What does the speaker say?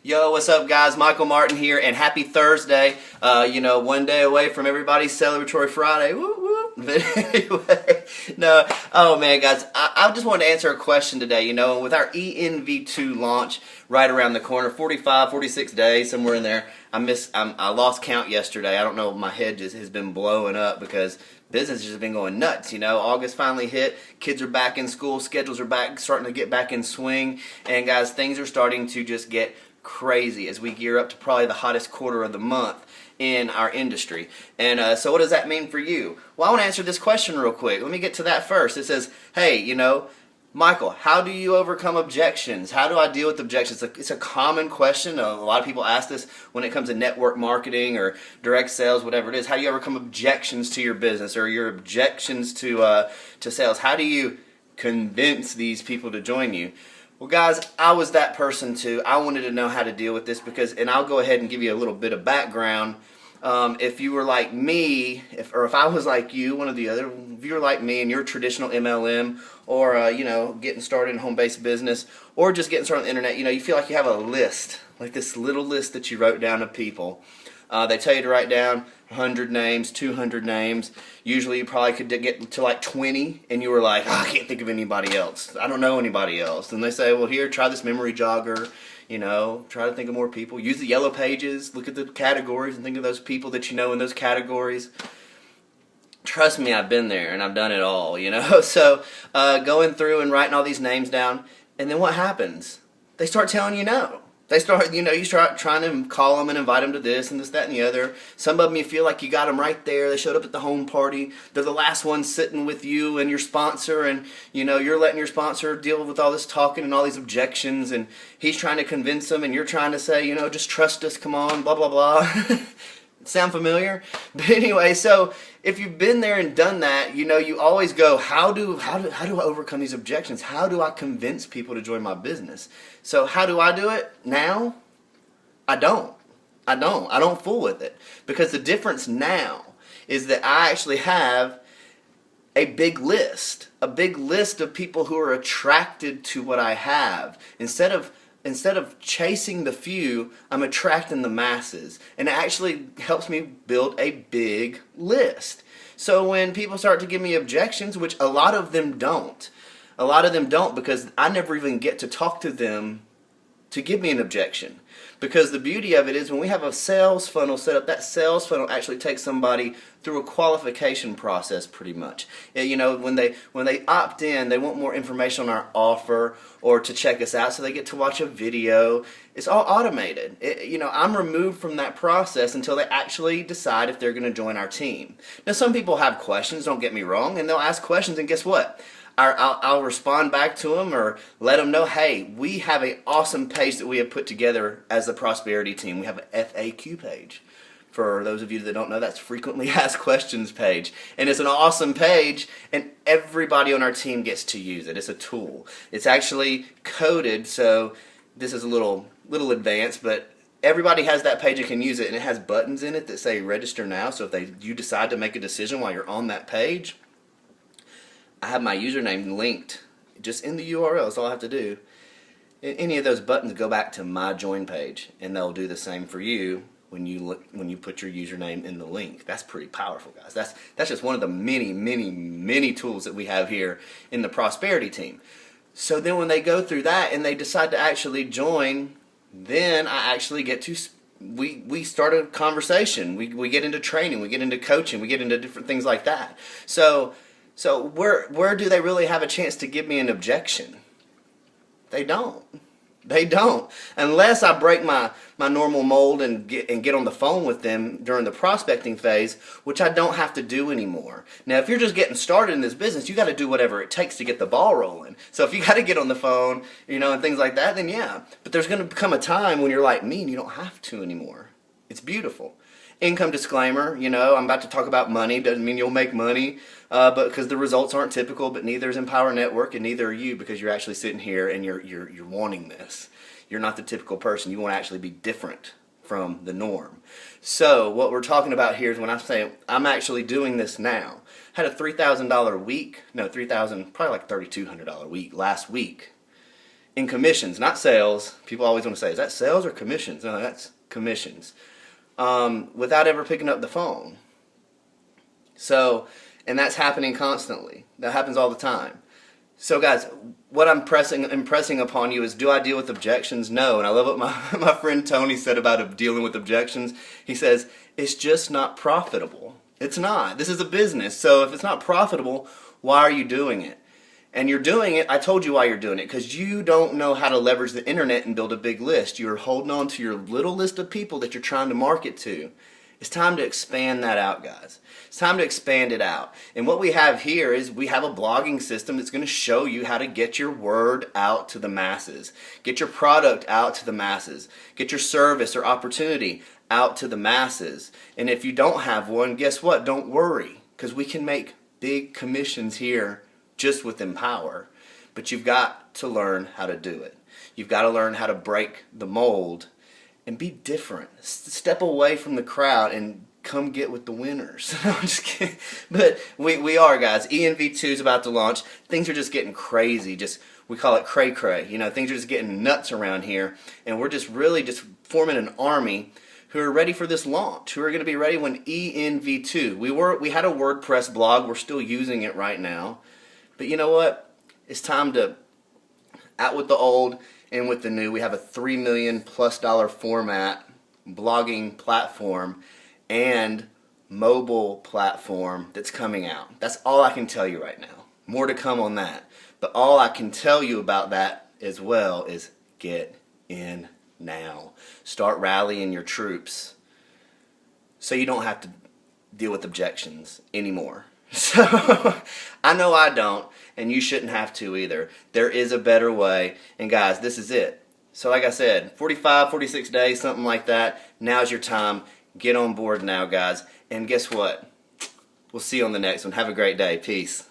Yo, what's up, guys? Michael Martin here, and happy Thursday. One day away from everybody's celebratory Friday. Woo woo. But anyway, no. Oh man, guys, I just wanted to answer a question today. With our ENV2 launch right around the corner, 45, 46 days, somewhere in there. I lost count yesterday. I don't know. My head just has been blowing up because business has just been going nuts. August finally hit. Kids are back in school. Schedules are starting to get back in swing. And guys, things are starting to just get crazy as we gear up to probably the hottest quarter of the month in our industry. And so what does that mean for you? Well, I want to answer this question real quick. Let me get to that first. It says, hey, Michael, how do you overcome objections? How do I deal with objections? It's a common question. A lot of people ask this when it comes to network marketing or direct sales, whatever it is. How do you overcome objections to your business or your objections to sales? How do you convince these people to join you? Well, guys, I was that person too. I wanted to know how to deal with this and I'll go ahead and give you a little bit of background. If you were like me, if I was like you, one or the other, if you were like me and you're a traditional MLM or, getting started in home-based business or just getting started on the internet, you feel like you have a list, like this little list that you wrote down of people. They tell you to write down 100 names, 200 names. Usually you probably could get to like 20 and you were like, I can't think of anybody else. I don't know anybody else. And they say, well, here, try this memory jogger. Try to think of more people. Use the yellow pages. Look at the categories and think of those people that you know in those categories. Trust me, I've been there and I've done it all, So going through and writing all these names down, and then what happens? They start telling you no. They start, you start trying to call them and invite them to this and this, that, and the other. Some of them you feel like you got them right there. They showed up at the home party. They're the last ones sitting with you and your sponsor, and you're letting your sponsor deal with all this talking and all these objections, and he's trying to convince them, and you're trying to say, just trust us, come on, blah, blah, blah. Sound familiar? But anyway, so if you've been there and done that, you always go, how do I overcome these objections? How do I convince people to join my business? So how do I do it now? I don't fool with it, because the difference now is that I actually have a big list of people who are attracted to what I have. Instead of chasing the few, I'm attracting the masses. And it actually helps me build a big list. So when people start to give me objections, which a lot of them don't because I never even get to talk to them to give me an objection. Because the beauty of it is when we have a sales funnel set up, that sales funnel actually takes somebody through a qualification process pretty much. When they opt in, they want more information on our offer or to check us out, so they get to watch a video. It's all automated. I'm removed from that process until they actually decide if they're going to join our team. Now, some people have questions, don't get me wrong, and they'll ask questions, and guess what? I'll respond back to them or let them know, hey, we have an awesome page that we have put together as the Prosperity team. We have an FAQ page. For those of you that don't know, that's Frequently Asked Questions page. And it's an awesome page, and everybody on our team gets to use it. It's a tool. It's actually coded, so this is a little advanced, but everybody has that page and can use it, and it has buttons in it that say register now. So if you decide to make a decision while you're on that page, I have my username linked just in the URL. That's all I have to do. Any of those buttons go back to my join page, and they'll do the same for you when you put your username in the link. That's pretty powerful, guys. That's just one of the many, many, many tools that we have here in the Prosperity team. So then when they go through that and they decide to actually join, then I actually get to we start a conversation. We get into training, we get into coaching, we get into different things like that. So where do they really have a chance to give me an objection? They don't. Unless I break my normal mold and get on the phone with them during the prospecting phase, which I don't have to do anymore. Now, if you're just getting started in this business, you got to do whatever it takes to get the ball rolling. So if you got to get on the phone, and things like that, then yeah. But there's going to come a time when you're like me and you don't have to anymore. It's beautiful. Income disclaimer, I'm about to talk about money. Doesn't mean you'll make money, but because the results aren't typical, but neither is Empower Network, and neither are you, because you're actually sitting here and you're wanting this. You're not the typical person. You want to actually be different from the norm. So what we're talking about here is when I say I'm actually doing this now. I had a $3,000 week, no, $3,000, probably like $3,200 week last week. in commissions, not sales. People always want to say, is that sales or commissions? No, that's commissions. Without ever picking up the phone. So, and that's happening constantly. That happens all the time. So guys, what I'm impressing upon you is, do I deal with objections? No. And I love what my friend Tony said about dealing with objections. He says, it's just not profitable. It's not. This is a business. So if it's not profitable, why are you doing it? And you're doing it, I told you why you're doing it, because you don't know how to leverage the internet and build a big list. You're holding on to your little list of people that you're trying to market to. It's time to expand that out, guys. It's time to expand it out. And what we have here is we have a blogging system that's going to show you how to get your word out to the masses. Get your product out to the masses. Get your service or opportunity out to the masses. And if you don't have one, guess what? Don't worry, because we can make big commissions here just with Empower. But you've got to learn how to do it. You've got to learn how to break the mold and be different. Step away from the crowd and come get with the winners. No, I'm just kidding. But we are, guys. ENV2 is about to launch. Things are just getting crazy. We call it cray-cray. You know, things are just getting nuts around here. And we're just really just forming an army who are ready for this launch, who are going to be ready when ENV2. We had a WordPress blog. We're still using it right now. But you know what? It's time to out with the old and with the new. We have a $3 million+ format blogging platform and mobile platform that's coming out. That's all I can tell you right now. More to come on that. But all I can tell you about that as well is get in now. Start rallying your troops so you don't have to deal with objections anymore. So, I know I don't, and you shouldn't have to either. There is a better way, and guys, this is it. So like I said, 45, 46 days, something like that. Now's your time. Get on board now, guys. And guess what? We'll see you on the next one. Have a great day. Peace.